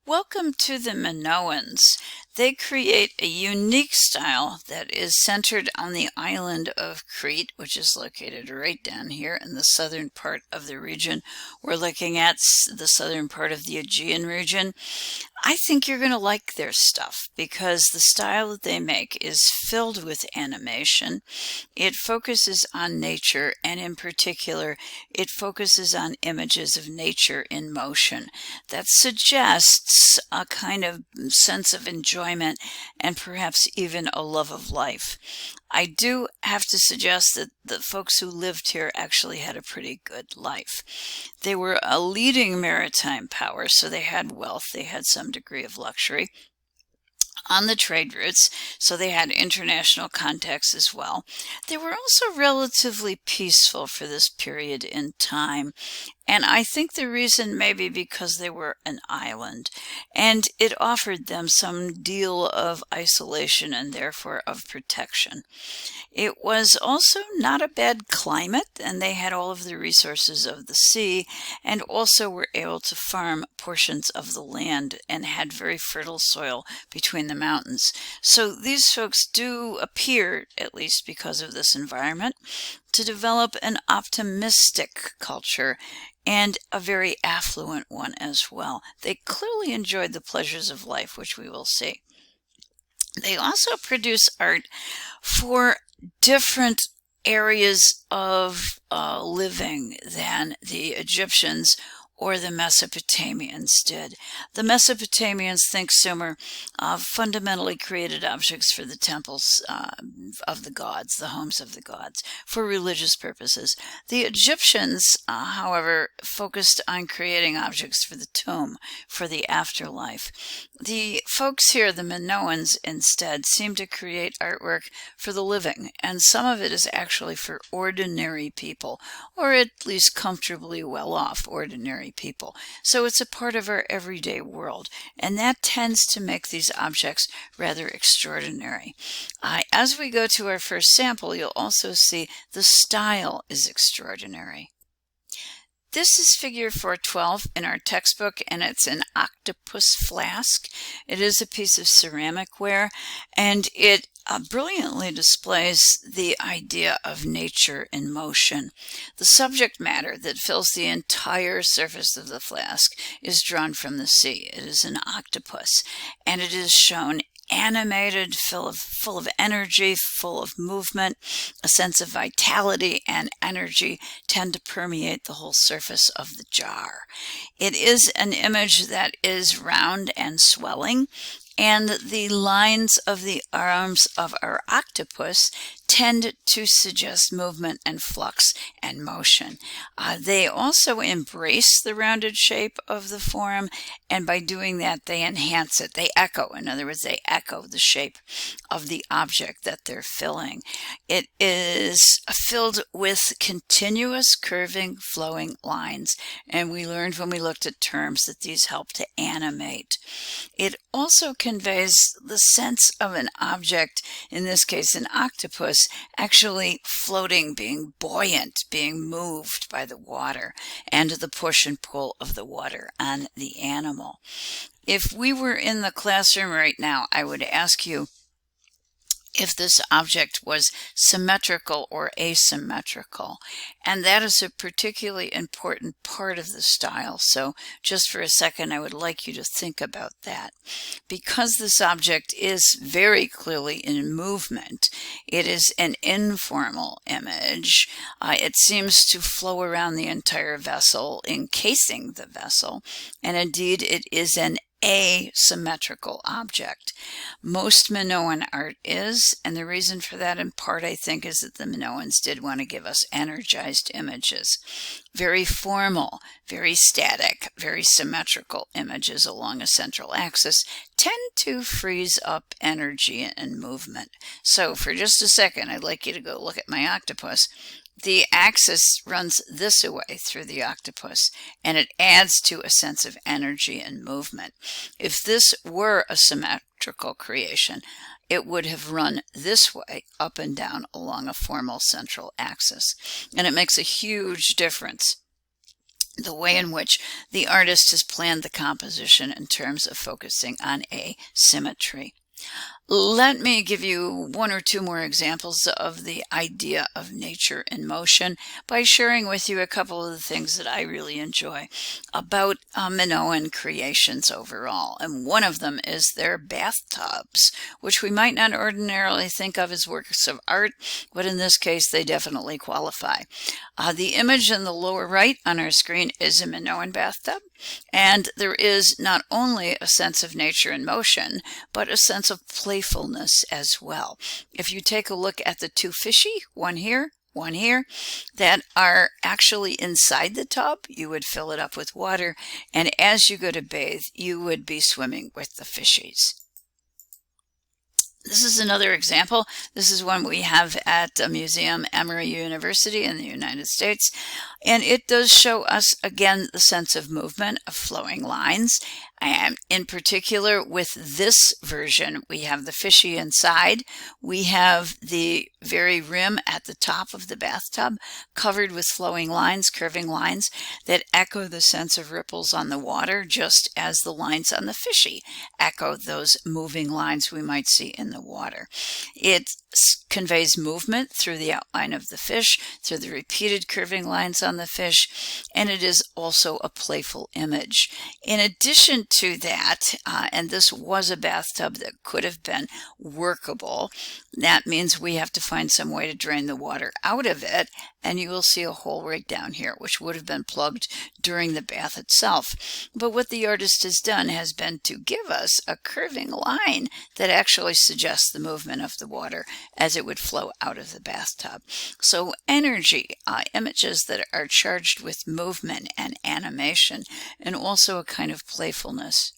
Welcome to the Minoans. They create a unique style that is centered on the island of Crete, which is located right down here in the southern part of the region. We're looking at the southern part of the Aegean region. I think you're going to like their stuff because the style that they make is filled with animation. It focuses on nature, and in particular, it focuses on images of nature in motion. That suggests a kind of sense of enjoyment and perhaps even a love of life. I do have to suggest that the folks who lived here actually had a pretty good life. They were a leading maritime power, so they had wealth, they had some degree of luxury on the trade routes, so they had international contacts as well. They were also relatively peaceful for this period in time, and I think the reason may be because they were an island, and it offered them some deal of isolation and therefore of protection. It was also not a bad climate, and they had all of the resources of the sea, and also were able to farm portions of the land and had very fertile soil between the mountains. So these folks do appear, at least because of this environment, to develop an optimistic culture and a very affluent one as well. They clearly enjoyed the pleasures of life, which we will see. They also produce art for different areas of living than the Egyptians or the Mesopotamians did. The Mesopotamians, think Sumer, fundamentally created objects for the temples of the gods, the homes of the gods, for religious purposes. The Egyptians, however, focused on creating objects for the tomb, for the afterlife. The folks here, the Minoans, instead, seem to create artwork for the living, and some of it is actually for ordinary people, or at least comfortably well-off ordinary people. So it's a part of our everyday world, and that tends to make these objects rather extraordinary. As we go to our first sample, you'll also see the style is extraordinary. This is figure 412 in our textbook, and it's an octopus flask. It is a piece of ceramic ware, and it brilliantly displays the idea of nature in motion. The subject matter that fills the entire surface of the flask is drawn from the sea. It is an octopus, and it is shown animated, full of energy, full of movement. A sense of vitality and energy tend to permeate the whole surface of the jar. It is an image that is round and swelling, and the lines of the arms of our octopus tend to suggest movement and flux and motion. They also embrace the rounded shape of the form, and by doing that, they enhance it. They echo. In other words, they echo the shape of the object that they're filling. It is filled with continuous curving, flowing lines, and we learned when we looked at terms that these help to animate. It also conveys the sense of an object, in this case an octopus, actually floating, being buoyant, being moved by the water and the push and pull of the water on the animal. If we were in the classroom right now, I would ask you if this object was symmetrical or asymmetrical. And that is a particularly important part of the style. So just for a second, I would like you to think about that. Because this object is very clearly in movement, it is an informal image. It seems to flow around the entire vessel, encasing the vessel. And indeed, it is an asymmetrical object. Most Minoan art is, and the reason for that in part, I think, is that the Minoans did want to give us energized images. Very formal, very static, very symmetrical images along a central axis tend to freeze up energy and movement. So for just a second, I'd like you to go look at my octopus. The axis runs this way through the octopus, and it adds to a sense of energy and movement. If this were a symmetrical creation, it would have run this way, up and down along a formal central axis. And it makes a huge difference the way in which the artist has planned the composition in terms of focusing on asymmetry. Let me give you one or two more examples of the idea of nature in motion by sharing with you a couple of the things that I really enjoy about Minoan creations overall. And one of them is their bathtubs, which we might not ordinarily think of as works of art, but in this case they definitely qualify. The image in the lower right on our screen is a Minoan bathtub, and there is not only a sense of nature in motion, but a sense of playfulness as well. If you take a look at the two fishy, one here, that are actually inside the tub, you would fill it up with water, and as you go to bathe, you would be swimming with the fishies. This is another example. This is one we have at a museum, Emory University in the United States. And it does show us, again, the sense of movement, of flowing lines. And in particular, with this version, we have the fishy inside. We have the very rim at the top of the bathtub covered with flowing lines, curving lines that echo the sense of ripples on the water, just as the lines on the fishy echo those moving lines we might see in the water. It conveys movement through the outline of the fish, through the repeated curving lines on the fish, and it is also a playful image. In addition to that, and this was a bathtub that could have been workable, that means we have to find some way to drain the water out of it, and you will see a hole right down here, which would have been plugged during the bath itself. But what the artist has done has been to give us a curving line that actually suggests the movement of the water as it would flow out of the bathtub. So energy, images that are charged with movement and animation, and also a kind of playfulness.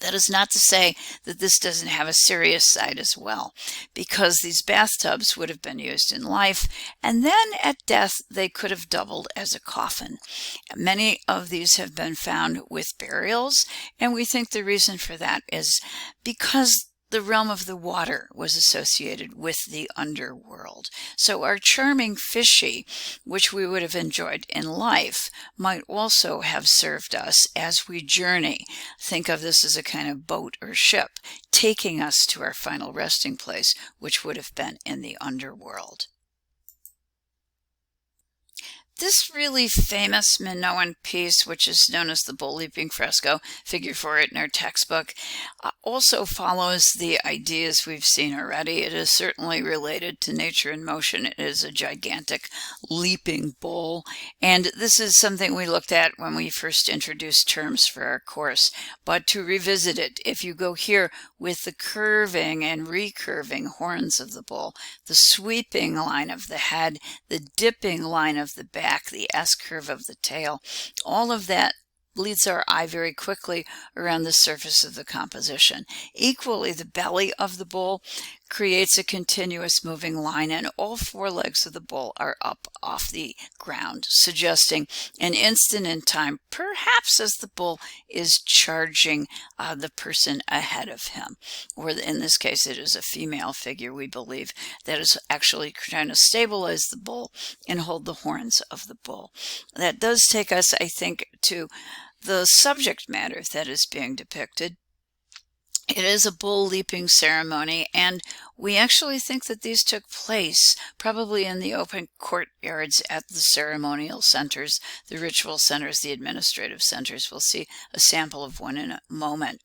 That is not to say that this doesn't have a serious side as well, because these bathtubs would have been used in life, and then at death they could have doubled as a coffin. Many of these have been found with burials, and we think the reason for that is because the realm of the water was associated with the underworld. So our charming fishy, which we would have enjoyed in life, might also have served us as we journey. Think of this as a kind of boat or ship, taking us to our final resting place, which would have been in the underworld. This really famous Minoan piece, which is known as the Bull Leaping Fresco, figure for it in our textbook, also follows the ideas we've seen already. It is certainly related to nature in motion. It is a gigantic leaping bull, and this is something we looked at when we first introduced terms for our course. But to revisit it, if you go here with the curving and recurving horns of the bull, the sweeping line of the head, the dipping line of the back, the S-curve of the tail, all of that leads our eye very quickly around the surface of the composition. Equally, the belly of the bull creates a continuous moving line, and all four legs of the bull are up off the ground, suggesting an instant in time, perhaps as the bull is charging the person ahead of him. Or in this case, it is a female figure, we believe, that is actually trying to stabilize the bull and hold the horns of the bull. That does take us, I think, to the subject matter that is being depicted. It is a bull leaping ceremony, and we actually think that these took place probably in the open courtyards at the ceremonial centers, the ritual centers, the administrative centers. We'll see a sample of one in a moment.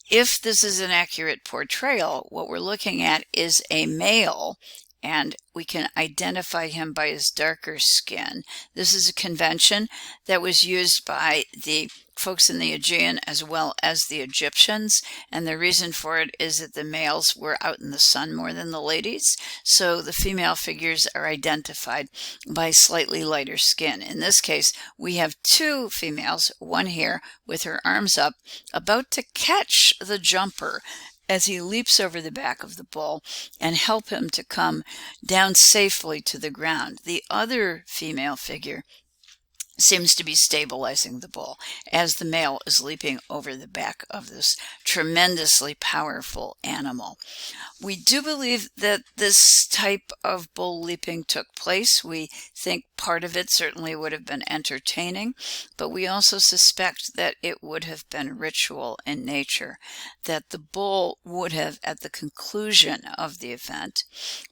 If this is an accurate portrayal, what we're looking at is a male, and we can identify him by his darker skin. This is a convention that was used by the folks in the Aegean as well as the Egyptians, and the reason for it is that the males were out in the sun more than the ladies, so the female figures are identified by slightly lighter skin. In this case, we have two females, one here with her arms up, about to catch the jumper as he leaps over the back of the bull and help him to come down safely to the ground. The other female figure seems to be stabilizing the bull as the male is leaping over the back of this tremendously powerful animal. We do believe that this type of bull leaping took place. We think part of it certainly would have been entertaining, but we also suspect that it would have been ritual in nature, that the bull would have, at the conclusion of the event,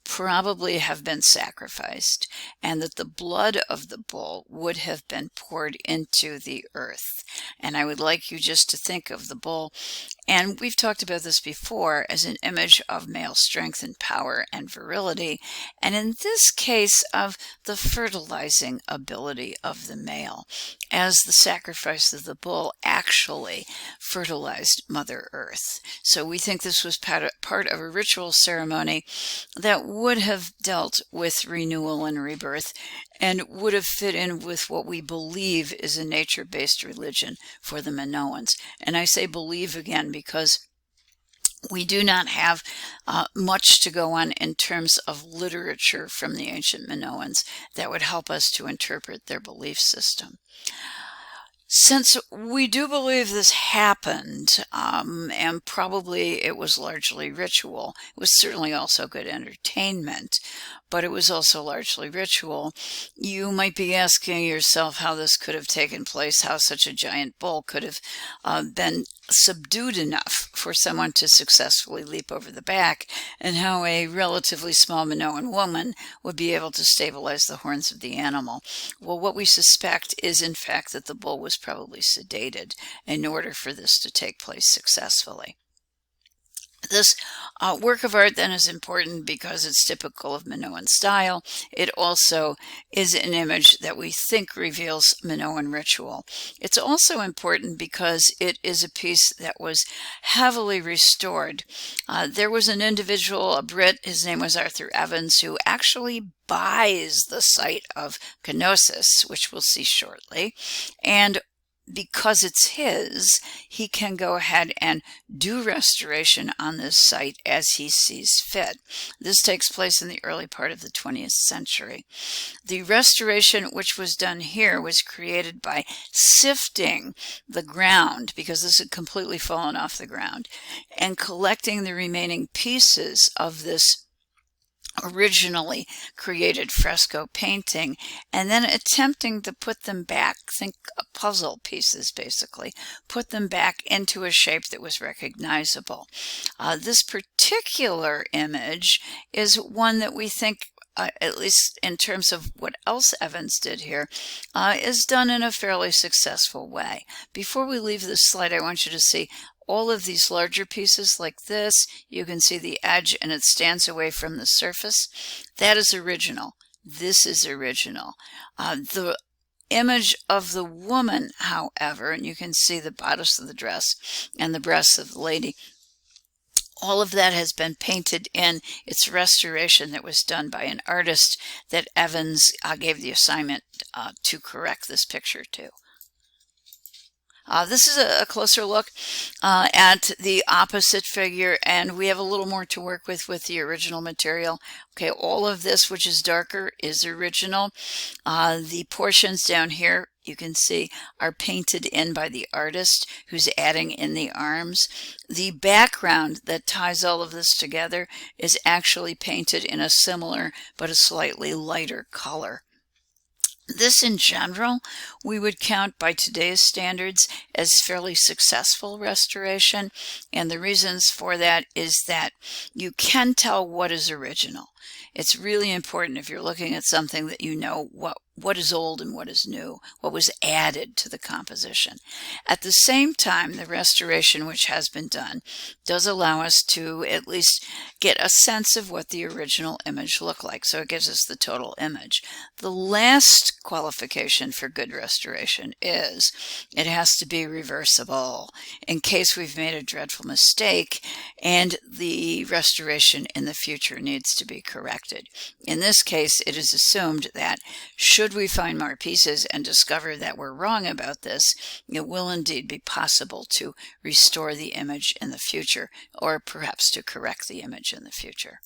probably have been sacrificed, and that the blood of the bull would have been poured into the earth. And I would like you just to think of the bull, and we've talked about this before, as an image of male strength and power and virility, and in this case of the fertilizing ability of the male, as the sacrifice of the bull actually fertilized Mother Earth. So we think this was part of a ritual ceremony that would have dealt with renewal and rebirth, and would have fit in with what we believe is a nature-based religion for the Minoans. And I say believe again because we do not have much to go on in terms of literature from the ancient Minoans that would help us to interpret their belief system. Since we do believe this happened, and probably it was largely ritual, it was certainly also good entertainment, but it was also largely ritual, you might be asking yourself how this could have taken place, how such a giant bull could have been subdued enough for someone to successfully leap over the back, and how a relatively small Minoan woman would be able to stabilize the horns of the animal. Well, what we suspect is, in fact, that the bull was probably sedated in order for this to take place successfully. This work of art then is important because it's typical of Minoan style. It also is an image that we think reveals Minoan ritual. It's also important because it is a piece that was heavily restored. There was an individual, a Brit, his name was Arthur Evans, who actually buys the site of Knossos, which we'll see shortly, and because it's his, he can go ahead and do restoration on this site as he sees fit. This takes place in the early part of the 20th century. The restoration which was done here was created by sifting the ground, because this had completely fallen off the ground, and collecting the remaining pieces of this originally created fresco painting, and then attempting to put them back, think puzzle pieces basically, put them back into a shape that was recognizable. This particular image is one that we think, at least in terms of what else Evans did here, is done in a fairly successful way. Before we leave this slide, I want you to see all of these larger pieces like this. You can see the edge and it stands away from the surface. That is original. This is original. The image of the woman, however, and you can see the bodice of the dress and the breasts of the lady, all of that has been painted in. It's restoration that was done by an artist that Evans gave the assignment to correct this picture to. This is a closer look at the opposite figure, and we have a little more to work with the original material. Okay, all of this, which is darker, is original. The portions down here, you can see, are painted in by the artist who's adding in the arms. The background that ties all of this together is actually painted in a similar but a slightly lighter color. This, in general, we would count by today's standards as fairly successful restoration, and the reasons for that is that you can tell what is original. It's really important if you're looking at something that you know what is old and what is new, what was added to the composition. At the same time, the restoration which has been done does allow us to at least get a sense of what the original image looked like, so it gives us the total image. The last qualification for good restoration is it has to be reversible in case we've made a dreadful mistake and the restoration in the future needs to be corrected. In this case, it is assumed that should we find more pieces and discover that we're wrong about this, it will indeed be possible to restore the image in the future, or perhaps to correct the image in the future.